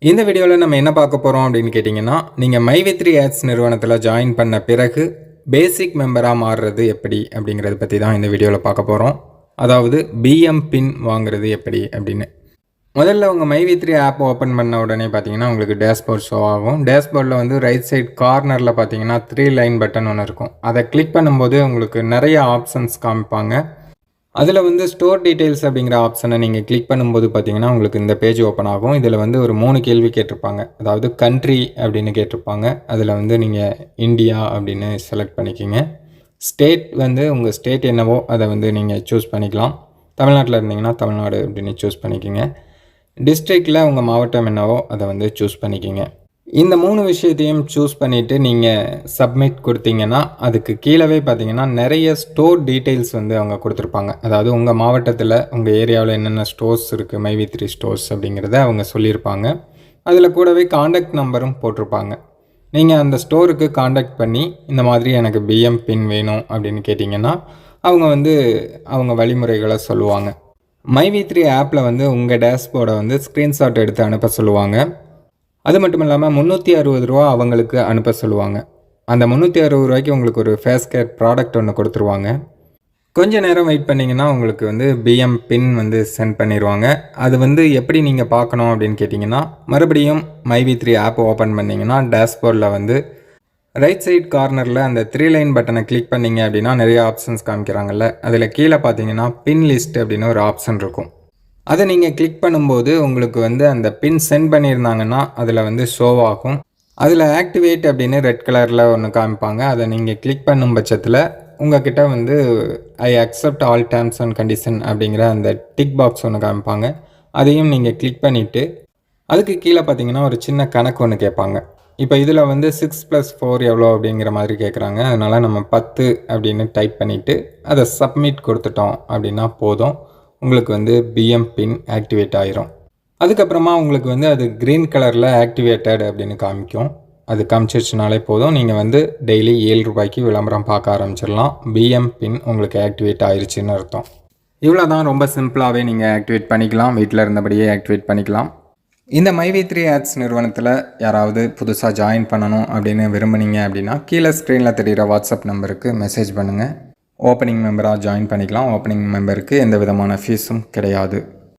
இந்த வீடியோவில் நம்ம என்ன பார்க்க போகிறோம் அப்படின்னு கேட்டிங்கன்னா, நீங்கள் மைவி3 ஆட்ஸ் நிறுவனத்தில் ஜாயின் பண்ண பிறகு பேசிக் மெம்பராக மாறுறது எப்படி அப்படிங்கிறத பற்றி தான் இந்த வீடியோவில் பார்க்க போகிறோம். அதாவது பிஎம் பின் வாங்குறது எப்படி அப்படின்னு. முதல்ல உங்கள் மைவி3 ஆப் ஓப்பன் பண்ண உடனே பார்த்தீங்கன்னா உங்களுக்கு டேஷ்போர்ட் ஷோ ஆகும். டேஷ்போர்டில் வந்து ரைட் சைட் கார்னரில் பார்த்தீங்கன்னா 3 லைன் பட்டன் ஒன்று இருக்கும். அதை கிளிக் பண்ணும்போது உங்களுக்கு நிறைய ஆப்ஷன்ஸ் காமிப்பாங்க. அதில் வந்து ஸ்டோர் டீட்டெயில்ஸ் அப்படிங்கிற ஆப்ஷனை நீங்கள் கிளிக் பண்ணும்போது பார்த்தீங்கன்னா உங்களுக்கு இந்த பேஜ் ஓப்பன் ஆகும். இதில் வந்து ஒரு 3 கேள்வி கேட்டிருப்பாங்க. அதாவது கண்ட்ரி அப்படின்னு கேட்டிருப்பாங்க. அதில் வந்து நீங்கள் இந்தியா அப்படின்னு செலக்ட் பண்ணிக்கிங்க. ஸ்டேட் வந்து உங்கள் ஸ்டேட் என்னவோ அதை வந்து நீங்கள் சூஸ் பண்ணிக்கலாம். தமிழ்நாட்டில் இருந்தீங்கன்னா தமிழ்நாடு அப்படின்னு சூஸ் பண்ணிக்கிங்க. டிஸ்ட்ரிக்டில் உங்கள் மாவட்டம் என்னவோ அதை வந்து சூஸ் பண்ணிக்கிங்க. இந்த 3 விஷயத்தையும் சூஸ் பண்ணிவிட்டு நீங்கள் சப்மிட் கொடுத்தீங்கன்னா அதுக்கு கீழவே பார்த்தீங்கன்னா நிறைய ஸ்டோர் டீட்டெயில்ஸ் வந்து அவங்க கொடுத்துருப்பாங்க. அதாவது உங்கள் மாவட்டத்தில் உங்கள் ஏரியாவில் என்னென்ன ஸ்டோர்ஸ் இருக்குது, மைவி3 ஸ்டோர்ஸ் அப்படிங்கிறத அவங்க சொல்லியிருப்பாங்க. அதில் கூடவே காண்டாக்ட் நம்பரும் போட்டிருப்பாங்க. நீங்கள் அந்த ஸ்டோருக்கு காண்டாக்ட் பண்ணி இந்த மாதிரி எனக்கு பிஎம் பின் வேணும் அப்படின்னு கேட்டிங்கன்னா அவங்க வந்து அவங்க வழிமுறைகளை சொல்லுவாங்க. மைவி3 ஆப்பில் வந்து உங்கள் டேஷ்போர்டை வந்து ஸ்க்ரீன்ஷாட் எடுத்து அனுப்ப சொல்லுவாங்க. அது மட்டும் இல்லாமல் 360 ரூபா அவங்களுக்கு அனுப்ப சொல்லுவாங்க. அந்த 360 ரூபாய்க்கு உங்களுக்கு ஒரு ஃபேஸ் கேர் ப்ராடக்ட் ஒன்று கொடுத்துருவாங்க. கொஞ்சம் நேரம் வெயிட் பண்ணிங்கன்னா உங்களுக்கு வந்து பிஎம் பின் வந்து சென்ட் பண்ணிடுவாங்க. அது வந்து எப்படி நீங்கள் பார்க்கணும் அப்படின்னு கேட்டிங்கன்னா, மறுபடியும் மைவி3 ஆப் ஓப்பன் பண்ணிங்கன்னா டேஷ்போர்டில் வந்து ரைட் சைட் கார்னரில் அந்த 3 லைன் பட்டனை கிளிக் பண்ணிங்க அப்படின்னா நிறைய ஆப்ஷன்ஸ் காமிக்கிறாங்கல்ல, அதில் கீழே பார்த்தீங்கன்னா பின் லிஸ்ட் அப்படின்னு ஒரு ஆப்ஷன் இருக்கும். அதை நீங்கள் கிளிக் பண்ணும்போது உங்களுக்கு வந்து அந்த பின் சென்ட் பண்ணியிருந்தாங்கன்னா அதில் வந்து ஷோ ஆகும். அதில் ஆக்டிவேட் அப்படின்னு ரெட் கலரில் ஒன்று காமிப்பாங்க. அதை நீங்கள் கிளிக் பண்ணும் பட்சத்தில் உங்கள்கிட்ட வந்து I accept all terms and condition அப்படிங்கிற அந்த டிக் பாக்ஸ் ஒன்று காமிப்பாங்க. அதையும் நீங்கள் கிளிக் பண்ணிவிட்டு அதுக்கு கீழே பார்த்தீங்கன்னா ஒரு சின்ன கணக்கு ஒன்று கேட்பாங்க. இப்போ இதில் வந்து 6+4 எவ்வளோ அப்படிங்கிற மாதிரி கேட்குறாங்க. அதனால் நம்ம 10 அப்படின்னு டைப் பண்ணிவிட்டு அதை சப்மிட் கொடுத்துட்டோம் அப்படின்னா போதும். உங்களுக்கு வந்து பிஎம் பின் ஆக்டிவேட் ஆயிரும். அதுக்கப்புறமா உங்களுக்கு வந்து அது க்ரீன் கலரில் ஆக்டிவேட்டட் அப்படின்னு காமிக்கும். அது காமிச்சிருச்சுனாலே போதும். நீங்கள் வந்து டெய்லி 7 ரூபாய்க்கு விளம்பரம் பார்க்க ஆரம்பிச்சிடலாம். பிஎம் பின் உங்களுக்கு ஆக்டிவேட் ஆயிடுச்சுன்னு அர்த்தம். இவ்வளோ தான், ரொம்ப சிம்பிளாகவே நீங்கள் ஆக்டிவேட் பண்ணிக்கலாம். வீட்டில் இருந்தபடியே ஆக்டிவேட் பண்ணிக்கலாம். இந்த மைவி3 ஆட்ஸ் நிறுவனத்தில் யாராவது புதுசாக ஜாயின் பண்ணணும் அப்படின்னு விரும்புனீங்க அப்படின்னா கீழே ஸ்க்ரீனில் தெரிகிற வாட்ஸ்அப் நம்பருக்கு மெசேஜ் பண்ணுங்கள். ஓப்பனிங் மெம்பராக ஜாயின் பண்ணிக்கலாம். ஓப்பனிங் மெம்பருக்கு எந்த விதமான ஃபீஸும் கிடையாது.